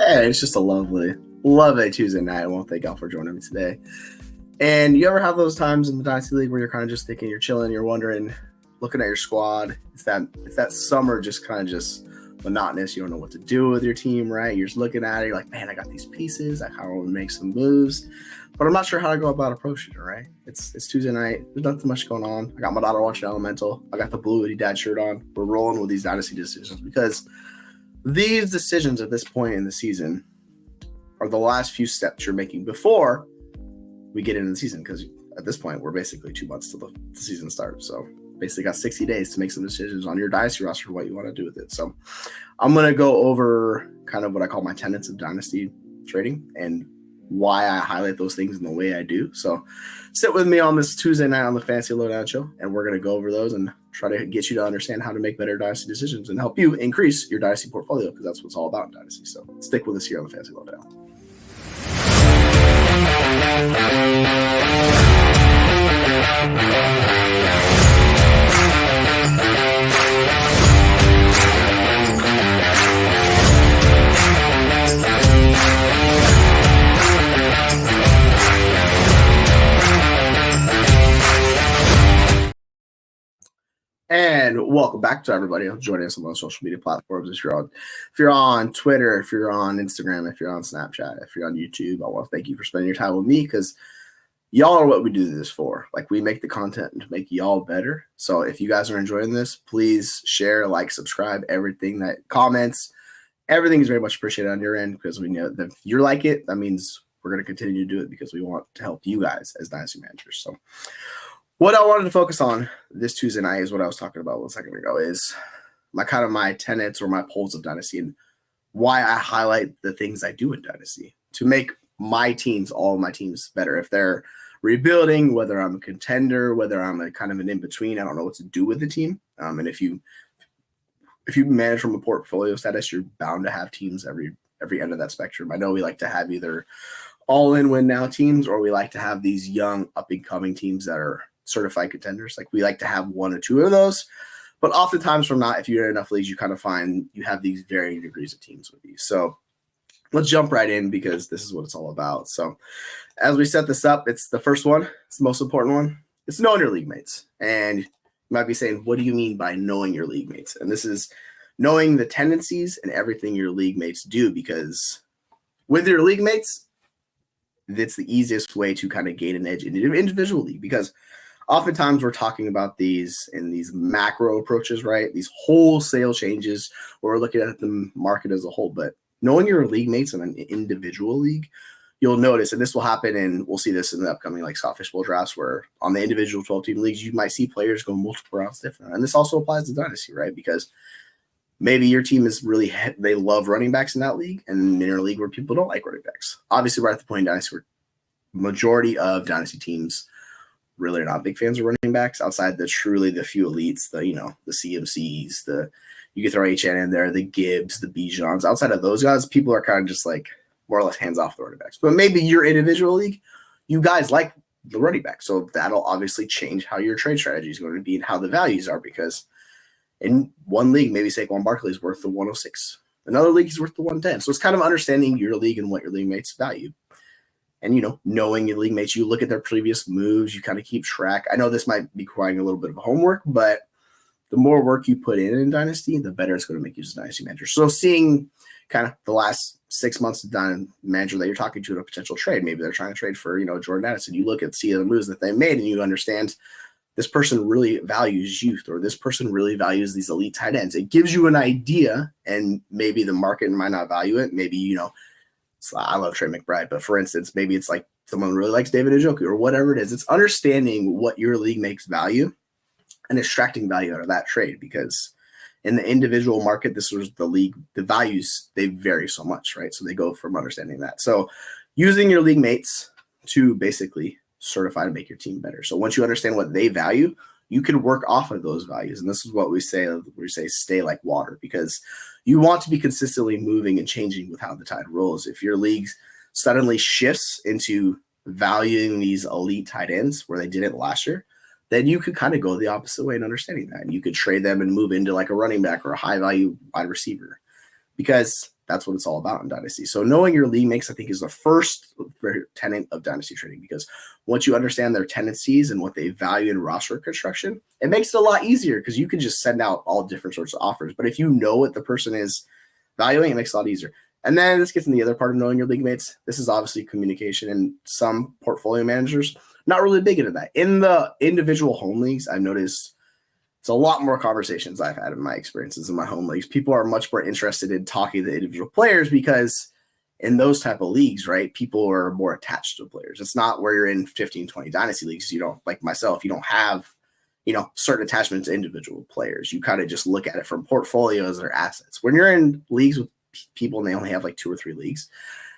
Hey, it's just a lovely Tuesday night. I want to thank y'all for joining me today. And you ever have those times in the Dynasty League where you're kind of just thinking, you're chilling, you're wondering, looking at your squad, it's that summer just kind of just monotonous. You don't know what to do with your team, right? You're just looking at it, you're like, man, I got these pieces. I kind of want to make some moves, but I'm not sure how to go about approaching it, right? It's Tuesday night. There's nothing much going on. I got my daughter watching Elemental. I got the Blue Hoodie Dad shirt on. We're rolling with these Dynasty decisions because these decisions at this point in the season are the last few steps you're making before we get into the season, because at this point, we're basically 2 months till the season starts. So basically got 60 days to make some decisions on your Dynasty roster for what you want to do with it. So I'm going to go over kind of what I call my tenets of Dynasty trading and why I highlight those things in the way I do. So sit with me on this Tuesday night on the Fantasy Lowdown Show, and we're going to go over those and try to get you to understand how to make better Dynasty decisions and help you increase your Dynasty portfolio, because that's what it's all about in Dynasty. So stick with us here on the Fantasy Lowdown. And welcome back to everybody joining us on those social media platforms. If you're on Twitter, if you're on Instagram, if you're on Snapchat, if you're on YouTube, I want to thank you for spending your time with me, because y'all are what we do this for. Like, we make the content to make y'all better. So if you guys are enjoying this, please share, like, subscribe, everything, that comments, everything is very much appreciated on your end, because we know that if you like it, that means we're going to continue to do it because we want to help you guys as Dynasty managers. So what I wanted to focus on this Tuesday night is what I was talking about a second ago, is my tenets or my polls of Dynasty, and why I highlight the things I do in Dynasty to make my teams, all of my teams, better. If they're rebuilding, whether I'm a contender, whether I'm a kind of an in-between, I don't know what to do with the team. And if you manage from a portfolio status, you're bound to have teams every end of that spectrum. I know we like to have either all-in win-now teams, or we like to have these young up-and-coming teams that are certified contenders. Like, we like to have one or two of those, but oftentimes from not, if you're in enough leagues, you kind of find you have these varying degrees of teams with these. So let's jump right in, because this is what it's all about. So as we set this up, it's the first one. It's the most important one. It's knowing your league mates. And you might be saying, what do you mean by knowing your league mates? And this is knowing the tendencies and everything your league mates do, because with your league mates, it's the easiest way to kind of gain an edge in an individual league, because oftentimes we're talking about these macro approaches, right? These wholesale changes where we're looking at the market as a whole. But knowing your league mates in an individual league, you'll notice, and this will happen, and we'll see this in the upcoming like Scott Fishbowl drafts, where on the individual 12-team leagues, you might see players go multiple rounds different. And this also applies to Dynasty, right? Because maybe your team is really, they love running backs in that league, and in a league where people don't like running backs. Obviously, we're at the point in Dynasty where majority of Dynasty teams really are not big fans of running backs, outside the few elites, the CMCs, you can throw HN in there, the Gibbs, the Bijans. Outside of those guys, people are kind of just like more or less hands off the running backs. But maybe your individual league, you guys like the running back. So that'll obviously change how your trade strategy is going to be and how the values are, because in one league, maybe Saquon Barkley is worth the 106. Another league is worth the 110. So it's kind of understanding your league and what your league mates value. And, knowing your league mates, you look at their previous moves, you kind of keep track. I know this might be requiring a little bit of homework, but the more work you put in Dynasty, the better it's going to make you as a Dynasty manager. So seeing kind of the last 6 months of manager that you're talking to in a potential trade, maybe they're trying to trade for, Jordan Addison. You look at, see the moves that they made, and you understand this person really values youth, or this person really values these elite tight ends. It gives you an idea, and maybe the market might not value it. Maybe, I love Trey McBride, but for instance, maybe it's like someone really likes David Njoku or whatever it is. It's understanding what your league makes value and extracting value out of that trade, because in the individual market, this was the league, the values, they vary so much, right? So they go from understanding that. So using your league mates to basically certify to make your team better. So once you understand what they value, you can work off of those values. And this is what we say stay like water, because you want to be consistently moving and changing with how the tide rolls. If your league suddenly shifts into valuing these elite tight ends where they didn't last year, then you could kind of go the opposite way in understanding that. And you could trade them and move into like a running back or a high value wide receiver. Because That's what it's all about in Dynasty. So knowing your league mates, I think, is the first tenet of Dynasty trading, because once you understand their tendencies and what they value in roster construction, it makes it a lot easier because you can just send out all different sorts of offers. But if you know what the person is valuing, it makes it a lot easier. And then this gets in the other part of knowing your league mates. This is obviously communication, and some portfolio managers not really big into that. In the individual home leagues, I've noticed it's a lot more conversations I've had in my experiences in my home leagues. People are much more interested in talking to the individual players because in those type of leagues, right, people are more attached to players. It's not where you're in 15, 20 dynasty leagues. You don't, like myself, you don't have, certain attachments to individual players. You kind of just look at it from portfolios or assets. When you're in leagues with people and they only have like 2 or 3 leagues,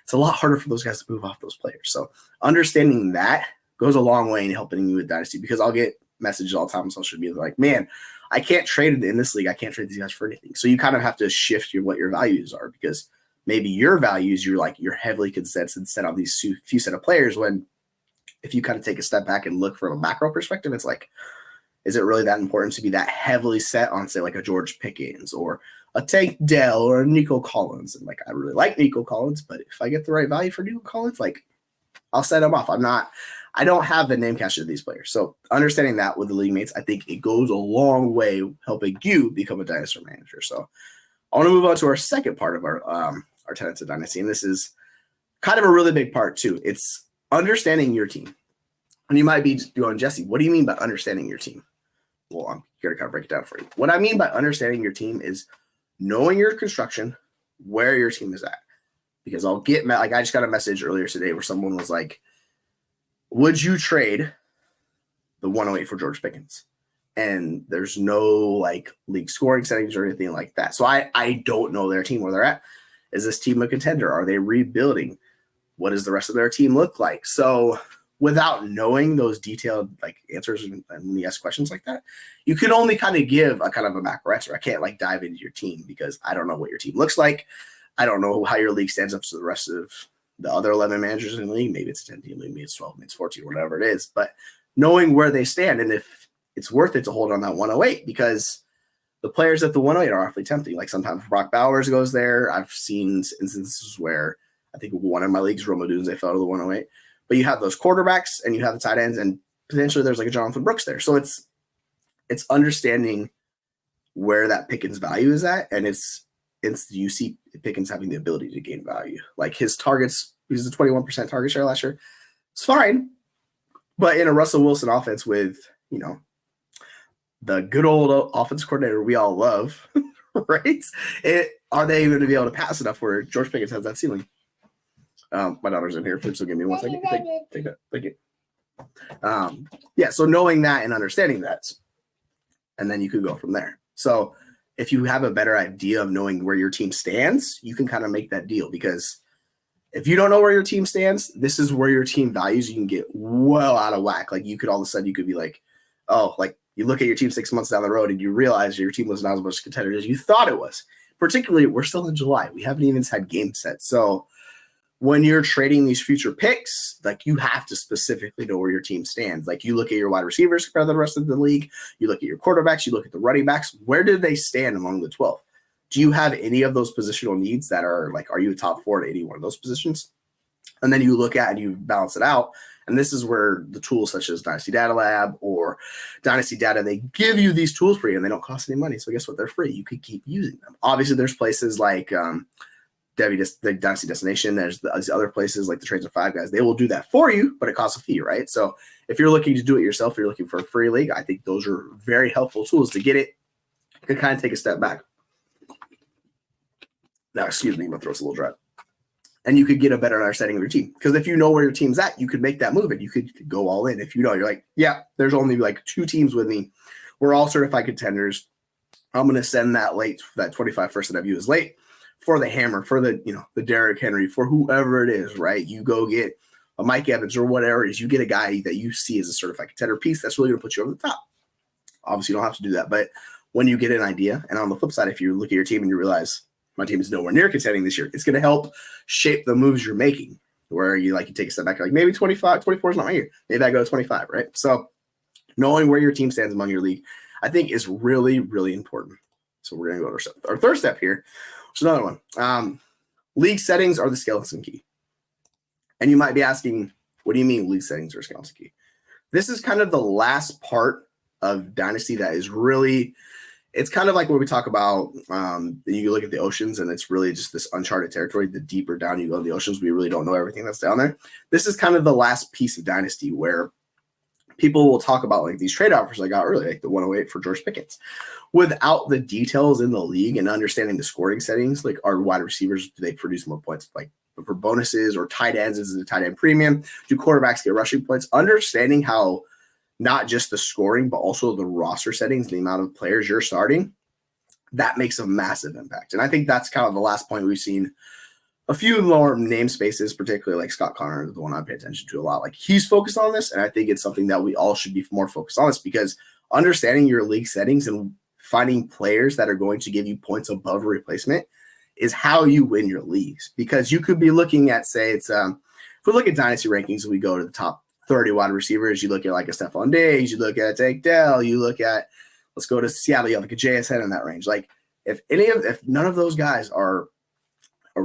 it's a lot harder for those guys to move off those players. So understanding that goes a long way in helping you with Dynasty, because I'll get messages all the time on social media like, man, I can't trade in this league. I can't trade these guys for anything. So you kind of have to shift what your values are, because maybe your values, you're heavily consensus and set on these few set of players, when if you kind of take a step back and look from a macro perspective, it's like, is it really that important to be that heavily set on, say, like a George Pickens or a Tank Dell or a Nico Collins? And like, I really like Nico Collins, but if I get the right value for Nico Collins, like, I'll set him off. I don't have the name cash of these players. So understanding that with the league mates, I think it goes a long way helping you become a dynasty manager. So I want to move on to our second part of our Tenets of Dynasty. And this is kind of a really big part too. It's understanding your team. And you might be going, Jesse, what do you mean by understanding your team? Well, I'm here to kind of break it down for you. What I mean by understanding your team is knowing your construction, where your team is at. Because I'll get I just got a message earlier today where someone was like, would you trade the 108 for George Pickens? And there's no like league scoring settings or anything like that. So I don't know their team, where they're at. Is this team a contender? Are they rebuilding? What does the rest of their team look like? So without knowing those detailed like answers and when you ask questions like that, you can only kind of give a kind of a macro answer. I can't like dive into your team because I don't know what your team looks like. I don't know how your league stands up to the rest of the other 11 managers in the league. Maybe it's a 10-team league, maybe it's 12, maybe it's 14, whatever it is. But knowing where they stand and if it's worth it to hold on that 108, because the players at the 108 are awfully tempting. Like sometimes Brock Bowers goes there. I've seen instances where I think one of my leagues, Roma Dunes, they fell to the 108. But you have those quarterbacks and you have the tight ends, and potentially there's like a Jonathan Brooks there. So it's understanding where that Pickens value is at, and you see Pickens having the ability to gain value. Like his targets, he's a 21% target share last year. It's fine. But in a Russell Wilson offense with, the good old offense coordinator we all love, right? Are they going to be able to pass enough where George Pickens has that ceiling? My daughter's in here. Please give me 1 second. Take that. Thank you. Yeah, so knowing that and understanding that, and then you could go from there. So if you have a better idea of knowing where your team stands, you can kind of make that deal, because if you don't know where your team stands, this is where your team values, you can get well out of whack. Like you could all of a sudden, you could be like, oh, like you look at your team 6 months down the road and you realize your team was not as much contender as you thought it was. Particularly, we're still in July. We haven't even had game sets. So when you're trading these future picks, like you have to specifically know where your team stands. Like you look at your wide receivers compared to the rest of the league. You look at your quarterbacks. You look at the running backs. Where do they stand among the 12? Do you have any of those positional needs that are like, are you a top 4 to any one of those positions? And then you look at and you balance it out. And this is where the tools such as Dynasty Data Lab or Dynasty Data, they give you these tools free and they don't cost any money. So guess what? They're free. You could keep using them. Obviously, there's places like the Dynasty Destination. There's other places like the Trades of Five guys. They will do that for you, but it costs a fee, right? So if you're looking to do it yourself, you're looking for a free league, I think those are very helpful tools to get it. You can kind of take a step back. Now, excuse me, my throat's a little dry. And you could get a better understanding of your team. Because if you know where your team's at, you could make that move and you could go all in. If you know, you're like, yeah, there's only like 2 teams with me. We're all certified contenders. I'm going to send that 25 first that I view as late for the hammer, for the, the Derrick Henry, for whoever it is, right? You go get a Mike Evans or whatever it is. You get a guy that you see as a certified contender piece that's really going to put you over the top. Obviously, you don't have to do that. But when you get an idea, and on the flip side, if you look at your team and you realize, my team is nowhere near contending this year, it's going to help shape the moves you're making, where you take a step back, like maybe 24 is not my year. Maybe I go to 25, right? So knowing where your team stands among your league, I think is really, really important. So we're going to go to our third step here, which is another one. league settings are the skeleton key. And you might be asking, what do you mean league settings are skeleton key? This is kind of the last part of Dynasty that is really, it's kind of like when we talk about, you look at the oceans and it's really just this uncharted territory. The deeper down you go in the oceans, we really don't know everything that's down there. This is kind of the last piece of Dynasty where people will talk about like these trade offers I got earlier, like the 108 for George Pickens, without the details in the league and understanding the scoring settings. Like, are wide receivers, do they produce more points like for bonuses, or tight ends? Is it a tight end premium? Do quarterbacks get rushing points? Understanding how not just the scoring, but also the roster settings, the amount of players you're starting, that makes a massive impact. And I think that's kind of the last point we've seen. A few more namespaces, particularly like Scott Connor, the one I pay attention to a lot, like he's focused on this. And I think it's something that we all should be more focused on, this, because understanding your league settings and finding players that are going to give you points above replacement is how you win your leagues. Because you could be looking at, say, it's if we look at dynasty rankings, we go to the top 30 wide receivers. You look at like a Stephon Diggs, you look at Tank Dell, you look at, let's go to Seattle, you have like a JSN in that range. Like if none of those guys are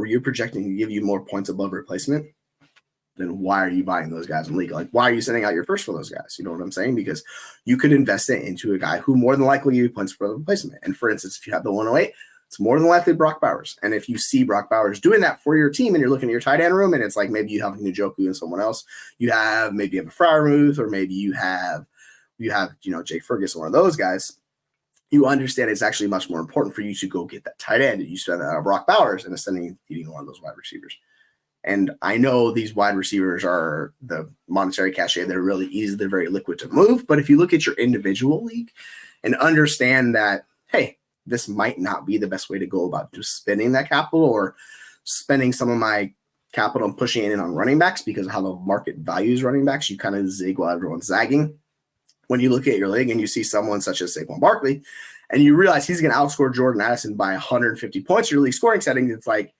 you're projecting to give you more points above replacement, then why are you buying those guys in league? Like, why are you sending out your first for those guys? You know what I'm saying? Because you could invest it into a guy who more than likely give you points above replacement. And for instance, if you have the 108, it's more than likely Brock Bowers. And if you see Brock Bowers doing that for your team and you're looking at your tight end room and it's like maybe you have Njoku and someone else, maybe you have a Freiermuth, or maybe you have Jake Ferguson, one of those guys, you understand it's actually much more important for you to go get that tight end and you spend that on Brock Bowers and sending feeding one of those wide receivers. And I know these wide receivers are the monetary cachet. They're really easy. They're very liquid to move. But if you look at your individual league and understand that, hey, this might not be the best way to go about just spending that capital, or spending some of my capital and pushing it in on running backs because of how the market values running backs, you kind of zig while everyone's zagging. When you look at your league and you see someone such as Saquon Barkley and you realize he's going to outscore Jordan Addison by 150 points in your league scoring settings, it's like,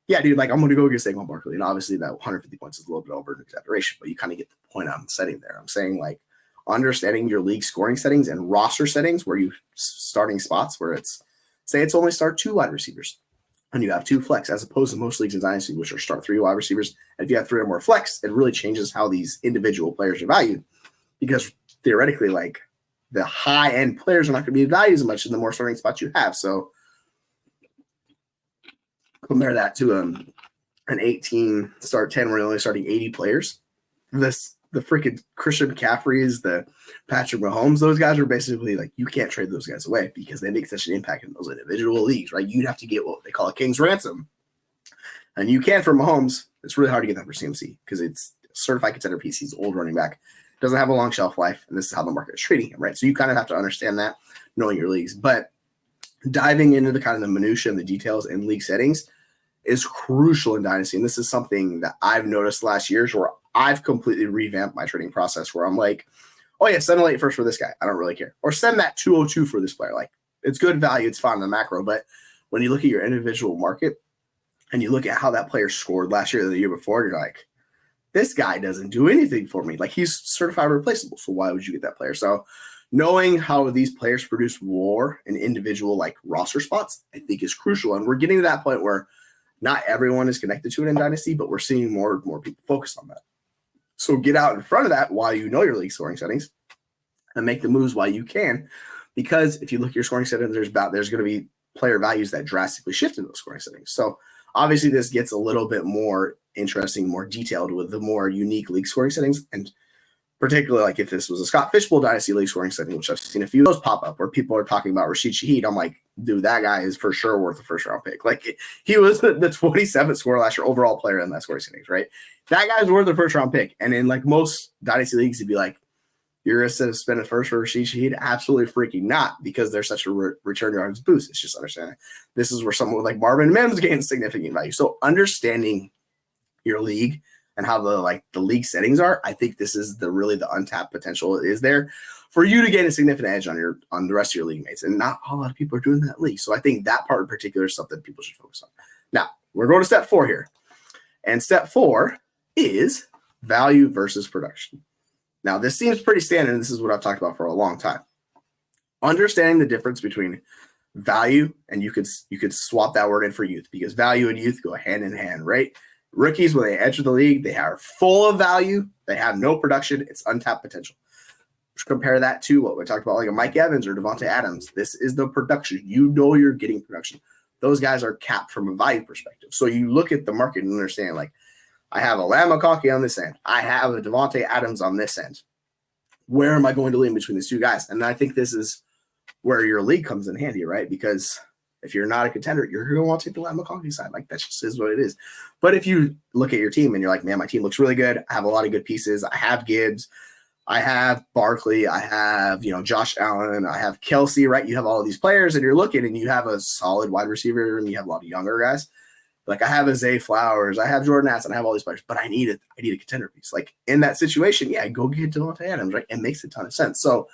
yeah, dude, like I'm going to go get Saquon Barkley. And obviously that 150 points is a little bit over an exaggeration, but you kind of get the point I'm setting there. I'm saying like understanding your league scoring settings and roster settings where you starting spots where it's, say it's only start 2 wide receivers and you have 2 flex, as opposed to most leagues in Dynasty, which are start 3 wide receivers. And if you have 3 or more flex, it really changes how these individual players are valued, because theoretically, like the high-end players are not going to be valued as much in the more starting spots you have. So compare that to an 18 start 10 where you're only starting 80 players. The freaking Christian McCaffreys, the Patrick Mahomes, those guys are basically like, you can't trade those guys away because they make such an impact in those individual leagues, right? You'd have to get what they call a king's ransom. And you can for Mahomes. It's really hard to get that for CMC because it's certified contender piece. He's old running back. Doesn't have a long shelf life, and this is how the market is treating him, right? So you kind of have to understand that, knowing your leagues. But diving into the kind of the minutia and the details in league settings is crucial in Dynasty. And this is something that I've noticed last years where I've completely revamped my trading process, where I'm like, oh yeah, send a late first for this guy. I don't really care. Or send that 202 for this player. Like, it's good value. It's fine in the macro. But when you look at your individual market and you look at how that player scored last year or the year before, you're like, this guy doesn't do anything for me. Like, he's certified replaceable. So why would you get that player? So knowing how these players produce war in individual like roster spots, I think is crucial. And we're getting to that point where not everyone is connected to it in Dynasty, but we're seeing more and more people focus on that. So get out in front of that while you know your league scoring settings and make the moves while you can. Because if you look at your scoring settings, there's going to be player values that drastically shift in those scoring settings. So obviously this gets a little bit more interesting, more detailed with the more unique league scoring settings. And particularly like if this was a Scott Fishbowl Dynasty league scoring setting, which I've seen a few of those pop up where people are talking about Rashid Shaheed. I'm like, dude, that guy is for sure worth a first round pick. Like, he was the 27th scorer last year, overall player in that scoring settings, right? That guy's worth a first round pick. And in like most Dynasty leagues, it'd be like, you're going to spend a first for Rashid Shaheed? Absolutely freaking not, because there's such a return yards boost. It's just understanding. This is where someone like Marvin Mims gains significant value. So understanding your league and how the league settings are, I think this is the untapped potential is there for you to gain a significant edge on the rest of your league mates. And not a lot of people are doing that league. So I think that part in particular is something people should focus on. Now, we're going to step 4 here. And step 4 is value versus production. Now, this seems pretty standard, and this is what I've talked about for a long time. Understanding the difference between value, and you could swap that word in for youth, because value and youth go hand in hand, right? Rookies, when they enter the league, they are full of value. They have no production. It's untapped potential. Compare that to what we talked about, like a Mike Evans or Devontae Adams. This is the production. You know you're getting production. Those guys are capped from a value perspective. So you look at the market and understand, like, I have a Lamb McConkey on this end. I have a Devontae Adams on this end. Where am I going to lean between these two guys? And I think this is where your league comes in handy, right? Because if you're not a contender, you're going to want to take the Lamb McConkey side. Like, that just is what it is. But if you look at your team and you're like, man, my team looks really good. I have a lot of good pieces. I have Gibbs. I have Barkley. I have, Josh Allen. I have Kelsey, right? You have all of these players, and you're looking, and you have a solid wide receiver, and you have a lot of younger guys. Like, I have a Zay Flowers. I have Jordan Addison. I have all these players, but I need a contender piece. Like, in that situation, yeah, go get Devontae Adams, right? It makes a ton of sense. So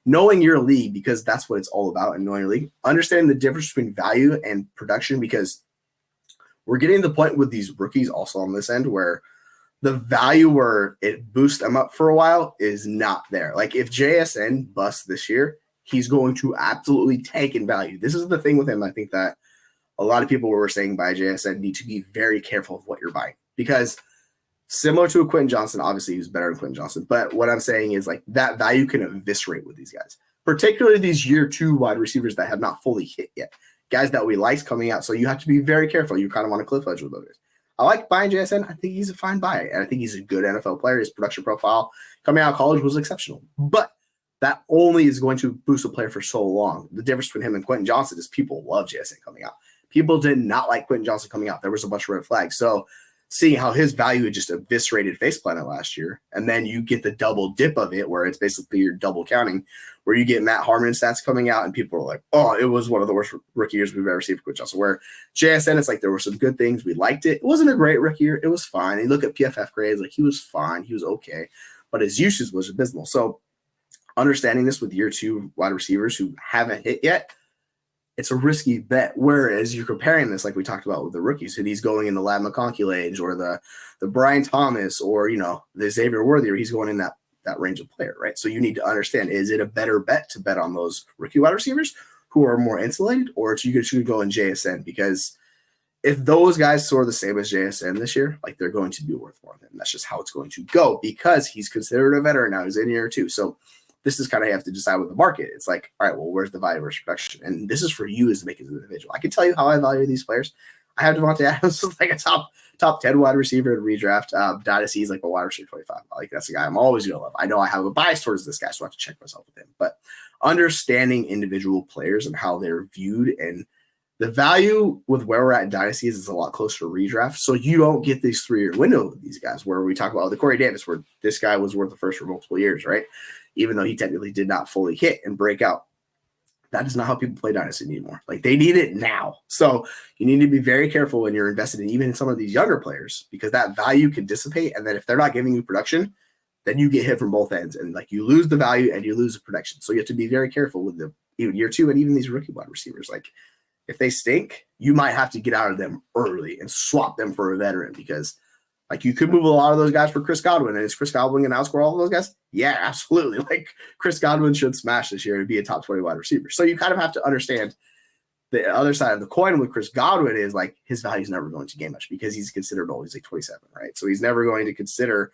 knowing your league, because that's what it's all about, and knowing your league, understanding the difference between value and production, because we're getting to the point with these rookies also on this end where the value where it boosts them up for a while is not there. Like, if JSN busts this year, he's going to absolutely tank in value. This is the thing with him. I think that a lot of people were saying by JSN need to be very careful of what you're buying, because similar to a Quentin Johnson, obviously he's better than Quentin Johnson. But what I'm saying is, like, that value can eviscerate with these guys, particularly these year two wide receivers that have not fully hit yet, guys that we liked coming out. So you have to be very careful. You kind of want to cliff edge with those guys. I like buying JSN. I think he's a fine buy, and I think he's a good NFL player. His production profile coming out of college was exceptional, but that only is going to boost a player for so long. The difference between him and Quentin Johnson is people love JSN coming out. People did not like Quentin Johnson coming out. There was a bunch of red flags. So seeing how his value had just eviscerated Face Planet last year, and then you get the double dip of it where it's basically you're double counting, where you get Matt Harmon stats coming out and people are like, oh, it was one of the worst rookie years we've ever seen for Quentin Johnson. Where JSN, it's like there were some good things. We liked it. It wasn't a great rookie year. It was fine. And you look at PFF grades, like, he was fine. He was okay. But his usage was abysmal. So understanding this with year two wide receivers who haven't hit yet, it's a risky bet. Whereas you're comparing this, like we talked about with the rookies, and he's going in the Lab McConkey range, or the Brian Thomas, or the Xavier Worthy, or he's going in that range of player, right? So you need to understand, is it a better bet to bet on those rookie wide receivers who are more insulated, or you should go in JSN? Because if those guys score the same as JSN this year, like, they're going to be worth more than him. That's just how it's going to go, because he's considered a veteran now. He's in year two. So this is kind of, you have to decide with the market. It's like, all right, well, where's the value versus production? And this is for you as to make it as an individual. I can tell you how I value these players. I have Devontae Adams like a top 10 wide receiver in redraft. Dynasty is like a wide receiver 25. Like, that's the guy I'm always going to love. I know I have a bias towards this guy, so I have to check myself with him. But understanding individual players and how they're viewed, and the value with where we're at in Dynasty is a lot closer to redraft. So you don't get this 3-year window with these guys where we talk about the Corey Davis, where this guy was worth the first for multiple years, right? Even though he technically did not fully hit and break out. That is not how people play Dynasty anymore. Like, they need it now. So you need to be very careful when you're invested in even some of these younger players, because that value can dissipate. And then if they're not giving you production, then you get hit from both ends. And, like, you lose the value and you lose the production. So you have to be very careful with the year two and even these rookie wide receivers. Like, if they stink, you might have to get out of them early and swap them for a veteran, because, like, you could move a lot of those guys for Chris Godwin. And is Chris Godwin going to outscore all of those guys? Yeah, absolutely. Like, Chris Godwin should smash this year and be a top 20 wide receiver. So you kind of have to understand the other side of the coin with Chris Godwin is, like, his value is never going to gain much because he's considered always like 27, right? So he's never going to consider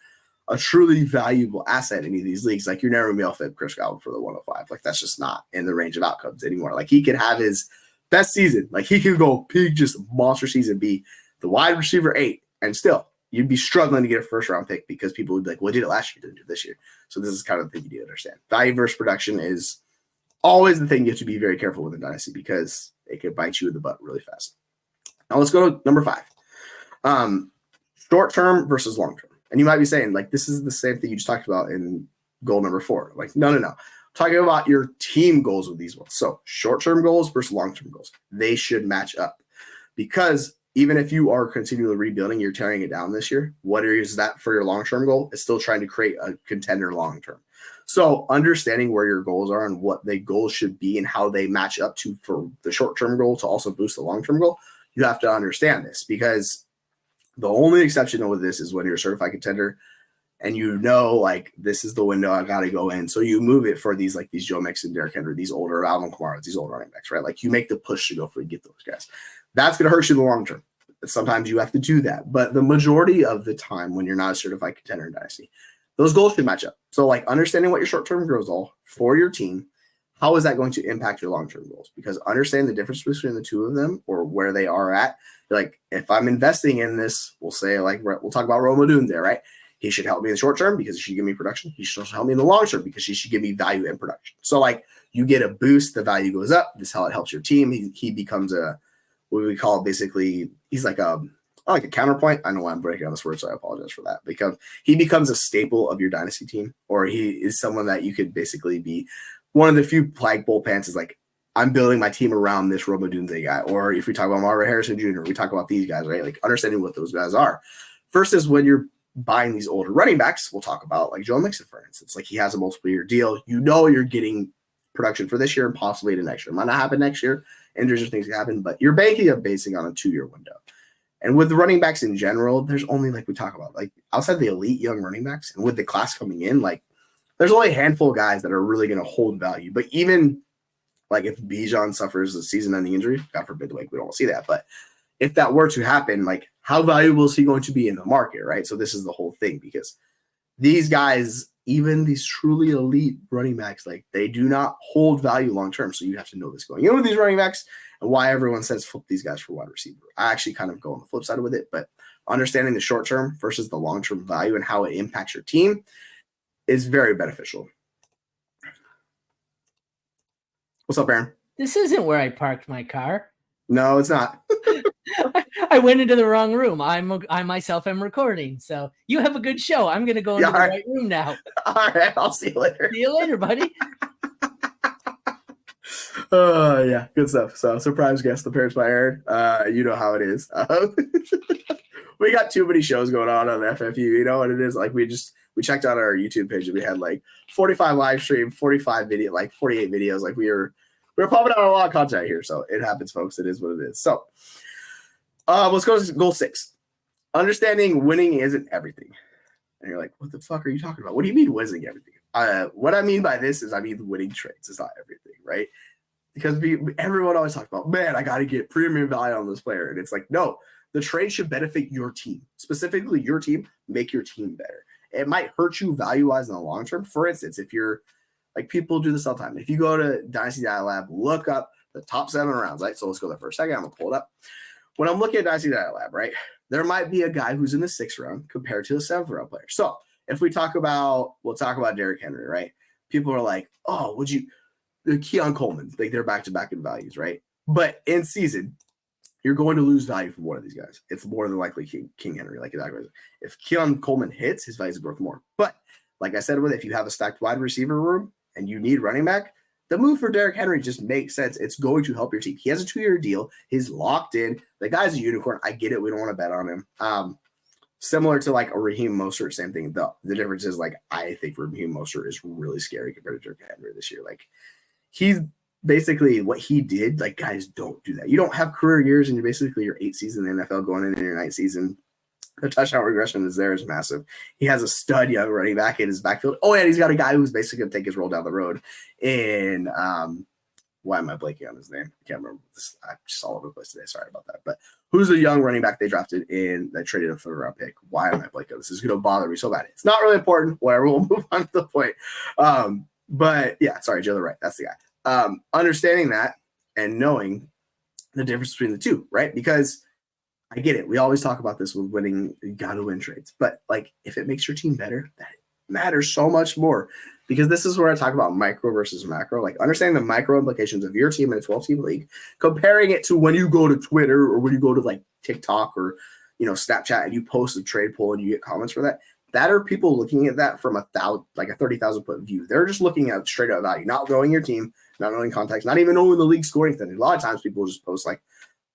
a truly valuable asset in any of these leagues. Like, you're never going to be able to fit Chris Godwin for the 105. Like, that's just not in the range of outcomes anymore. Like, he could have his best season. Like, he could go big, just monster season, be the wide receiver 8, and still you'd be struggling to get a first-round pick because people would be like, well, I did it last year, didn't do it this year. So this is kind of the thing you need to understand. Value versus production is always the thing you have to be very careful with in Dynasty, because it could bite you in the butt really fast. Now let's go to number 5. Short-term versus long-term. And you might be saying, like, this is the same thing you just talked about in goal number 4. Like, no. I'm talking about your team goals with these ones. So short-term goals versus long-term goals. They should match up, because even if you are continually rebuilding, you're tearing it down this year, what is that for your long-term goal? It's still trying to create a contender long-term. So understanding where your goals are and what the goals should be and how they match up to for the short-term goal to also boost the long-term goal, you have to understand this, because the only exception with this is when you're a certified contender and you know, like, this is the window I got to go in. So you move it for these, like, these Joe Mixon, Derrick Henry, these older Alvin Kamara, these older running backs, right? Like, you make the push to go for get those guys. That's going to hurt you in the long term. Sometimes you have to do that. But the majority of the time when you're not a certified contender in Dynasty, those goals should match up. So, like, understanding what your short-term goals are for your team, how is that going to impact your long-term goals? Because understanding the difference between the two of them or where they are at, like, if I'm investing in this, we'll say, like, we'll talk about Roma Doom there, right? He should help me in the short term because he should give me production. He should also help me in the long term because he should give me value and production. So, like, you get a boost, the value goes up. This is how it helps your team. He becomes what we call basically, he's like a counterpoint. I know why I'm breaking on this word, so I apologize for that. Because he becomes a staple of your dynasty team, or he is someone that you could basically be one of the few flagpole pants is like, I'm building my team around this Roma Dunze guy. Or if we talk about Marvin Harrison Jr., we talk about these guys, right? Like, understanding what those guys are. First is when you're buying these older running backs, we'll talk about like Joe Mixon, for instance. Like, he has a multiple year deal. You know you're getting production for this year and possibly to next year. It might not happen next year. Injuries or things can happen, but you're basing on a 2-year window. And with the running backs in general, there's only, like we talk about, like, outside the elite young running backs and with the class coming in, like, there's only a handful of guys that are really going to hold value. But even like if Bijan suffers a season-ending injury, God forbid, like, we don't want to see that. But if that were to happen, like, how valuable is he going to be in the market, right? So this is the whole thing, because these guys, even these truly elite running backs, like, they do not hold value long-term. So you have to know this going in with these running backs and why everyone says flip these guys for wide receiver. I actually kind of go on the flip side with it, but understanding the short-term versus the long-term value and how it impacts your team is very beneficial. What's up, Aaron? This isn't where I parked my car. No, it's not. I went into the wrong room. I myself am recording. So you have a good show. I'm going to go into the right room now. All right. I'll see you later. See you later, buddy. Yeah. Good stuff. So, surprise guest appearance by Aaron. You know how it is. We got too many shows going on FFU. You know what it is? Like, we checked out our YouTube page and we had like 45 live stream, 45 video, like 48 videos. Like, we were pumping out a lot of content here. So it happens, folks. It is what it is. So let's go to goal 6. Understanding winning isn't everything. And you're like, what the fuck are you talking about? What do you mean winning everything? What I mean by this is I mean winning trades. It's not everything, right? Because everyone always talks about, man, I got to get premium value on this player. And it's like, no, the trade should benefit your team. Specifically your team, make your team better. It might hurt you value-wise in the long term. For instance, if you're, like, people do this all the time. If you go to Dynasty Data Lab, look up the top 7 rounds, right? So let's go there for a second. I'm going to pull it up. When I'm looking at Dynasty Data Lab, right, there might be a guy who's in the 6th round compared to a 7th round player. So if we'll talk about Derrick Henry, right? People are like, oh, Keon Coleman, like, they're back-to-back in values, right? But in season, you're going to lose value from one of these guys. It's more than likely King Henry. Like, exactly. If Keon Coleman hits, his value is worth more. But like I said, if you have a stacked wide receiver room and you need running back, the move for Derrick Henry just makes sense. It's going to help your team. He has a 2-year deal. He's locked in. The guy's a unicorn. I get it. We don't want to bet on him. Similar to like a Raheem Mostert, same thing. The difference is, like, I think Raheem Mostert is really scary compared to Derrick Henry this year. Like, he's basically what he did. Like, guys don't do that. You don't have career years and you're basically your 8th season in the NFL going into your 9th season. The touchdown regression is massive. He has a stud young running back in his backfield. Oh, and he's got a guy who's basically going to take his role down the road. And why am I blanking on his name? I can't remember. I'm just all over the place today. Sorry about that. But who's the young running back they drafted in that traded a 3rd round pick? Why am I blanking? This is going to bother me so bad. It's not really important. Whatever. We'll move on to the point. But yeah, sorry, Joe, right. That's the guy. Understanding that and knowing the difference between the two, right? Because I get it. We always talk about this with winning. You got to win trades. But, like, if it makes your team better, that matters so much more. Because this is where I talk about micro versus macro. Like, understanding the micro implications of your team in a 12-team league, comparing it to when you go to Twitter or when you go to, like, TikTok or, you know, Snapchat and you post a trade poll and you get comments for that. That are people looking at that from a 30,000 foot view. They're just looking at straight up value, not knowing your team, not knowing context, not even knowing the league scoring thing. A lot of times people just post like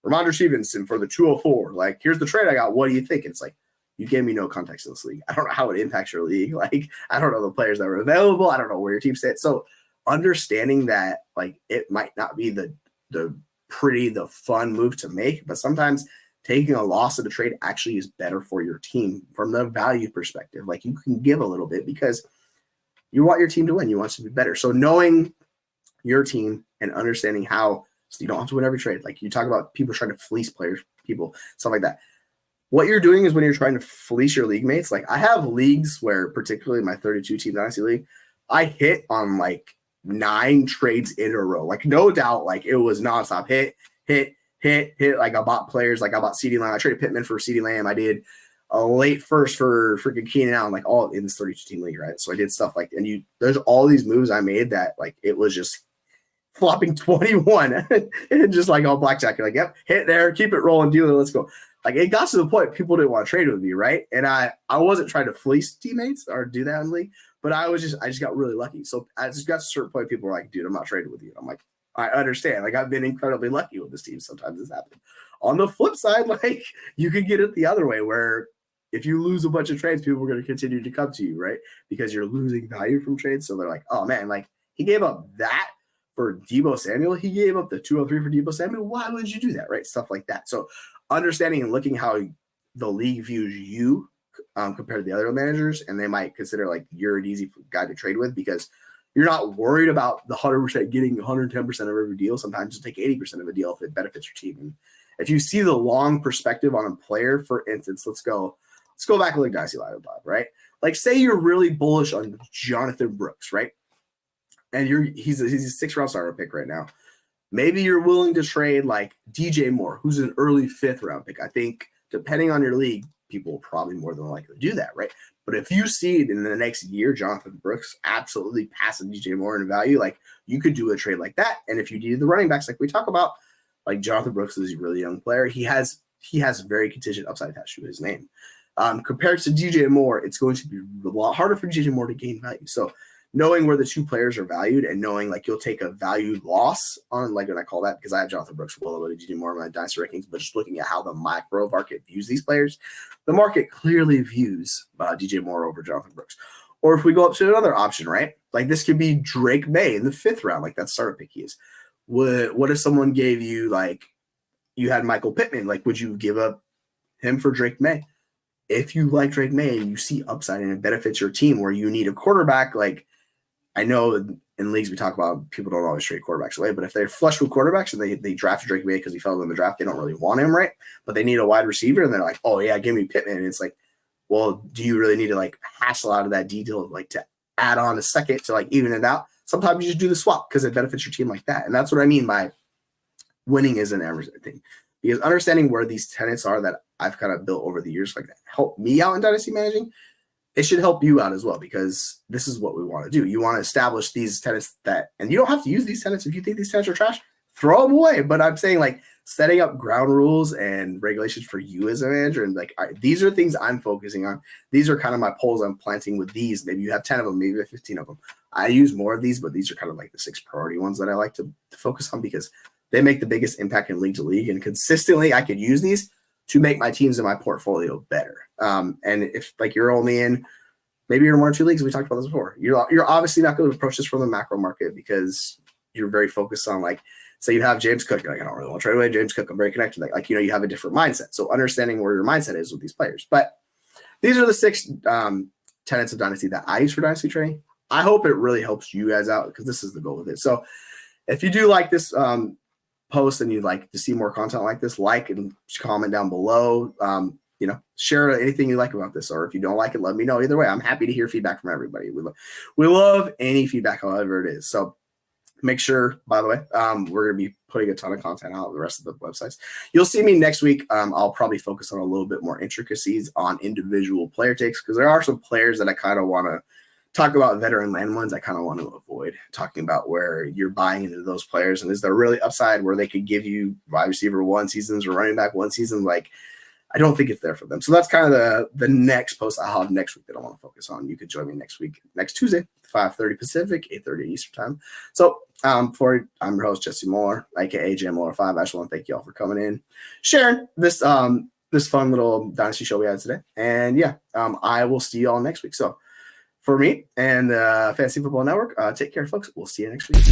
Ramondre Stevenson for the 204. Like, here's the trade I got. What do you think? It's like, you gave me no context in this league. I don't know how it impacts your league. Like, I don't know the players that are available. I don't know where your team sits. So understanding that, like, it might not be the fun move to make, but sometimes taking a loss in a trade actually is better for your team from the value perspective. Like you can give a little bit because you want your team to win. You want it to be better. So knowing your team and understanding how, so you don't have to win every trade. Like you talk about people trying to fleece players, people, stuff like that. What you're doing is when you're trying to fleece your league mates, like I have leagues where, particularly my 32 team Dynasty League, I hit on like 9 trades in a row. Like no doubt, like it was nonstop hit. Like I bought players, like I bought CeeDee Lamb. I traded Pittman for CeeDee Lamb. I did a late first for freaking Keenan Allen, like all in this 32 team league, right? So I did stuff like, and there's all these moves I made that like it was just flopping 21 and just like all blackjack. You're like, yep, hit there, keep it rolling, dealer, let's go. Like it got to the point people didn't want to trade with me, right? And I wasn't trying to fleece teammates or do that in the league, but I just got really lucky. So I just got to a certain point, people were like, dude, I'm not trading with you. I'm like, I understand. Like I've been incredibly lucky with this team. Sometimes this happens. On the flip side, like you could get it the other way where if you lose a bunch of trades, people are going to continue to come to you, right? Because you're losing value from trades. So they're like, oh man, like he gave up that for Deebo Samuel. He gave up the 203 for Deebo Samuel. Why would you do that, right? Stuff like that. So understanding and looking how the league views you compared to the other managers, and they might consider like you're an easy guy to trade with because you're not worried about the 100% getting 110% of every deal. Sometimes you take 80% of a deal if it benefits your team. And if you see the long perspective on a player, for instance, let's go back to like Dynasty Live, right? Like say you're really bullish on Jonathan Brooks, right? And he's a 6th round starter pick right now. Maybe you're willing to trade like DJ Moore, who's an early 5th round pick. I think depending on your league, people will probably more than likely do that, right? But if you see it in the next year, Jonathan Brooks absolutely passing DJ Moore in value, like you could do a trade like that. And if you needed the running backs, like we talk about, like Jonathan Brooks is a really young player. He has very contingent upside attached to his name. Compared to DJ Moore, it's going to be a lot harder for DJ Moore to gain value. So knowing where the two players are valued and knowing like you'll take a value loss on, like when I call that, because I have Jonathan Brooks well over DJ Moore in my dynasty rankings, but just looking at how the micro market views these players, the market clearly views DJ Moore over Jonathan Brooks. Or if we go up to another option, right? Like this could be Drake May in the 5th round, like that starter pick he is. What if someone gave you like you had Michael Pittman? Like, would you give up him for Drake May? If you like Drake May and you see upside and it benefits your team where you need a quarterback, like I know in leagues we talk about people don't always trade quarterbacks away, but if they're flush with quarterbacks and they draft Drake May because he fell in the draft, they don't really want him, right? But they need a wide receiver and they're like, oh yeah, give me Pittman. And it's like, well, do you really need to like hassle out of that detail like to add on a second to like even it out? Sometimes you just do the swap because it benefits your team like that. And that's what I mean by winning isn't everything. Because understanding where these tenets are that I've kind of built over the years, like that help me out in dynasty managing, it should help you out as well, because this is what we want to do. You want to establish these tenets that, and you don't have to use these tenets. If you think these tenets are trash, throw them away. But I'm saying like setting up ground rules and regulations for you as a manager. And like, all right, these are things I'm focusing on. These are kind of my poles I'm planting with these. Maybe you have 10 of them, maybe you have 15 of them. I use more of these, but these are kind of like the 6 priority ones that I like to focus on because they make the biggest impact in league to league. And consistently I could use these to make my teams in my portfolio better. And if like you're only in, maybe you're in 1 or 2 leagues, we talked about this before. You're obviously not going to approach this from the macro market because you're very focused on like, say you have James Cook, you're like, I don't really want to trade away James Cook. I'm very connected. Like, you have a different mindset. So understanding where your mindset is with these players. But these are the 6 tenets of Dynasty that I use for Dynasty trading. I hope it really helps you guys out because this is the goal with it. So if you do like this post and you'd like to see more content like this, like and comment down below. Share anything you like about this, or if you don't like it, let me know. Either way, I'm happy to hear feedback from everybody. We love any feedback, however it is. So make sure, by the way, we're going to be putting a ton of content out on the rest of the websites. You'll see me next week. I'll probably focus on a little bit more intricacies on individual player takes because there are some players that I kind of want to talk about, veteran land ones I kind of want to avoid talking about where you're buying into those players and is there really upside where they could give you wide receiver 1 seasons or running back 1 season. Like, I don't think it's there for them. So that's kind of the next post I'll have next week that I want to focus on. You could join me next week, next Tuesday, 5:30 Pacific, 8:30 Eastern time. So I'm your host, Jesse Moore, aka JMLR5. I just want to thank you all for coming in, sharing this fun little Dynasty show we had today. And yeah, I will see you all next week. So for me and the Fantasy Football Network, take care, folks. We'll see you next week.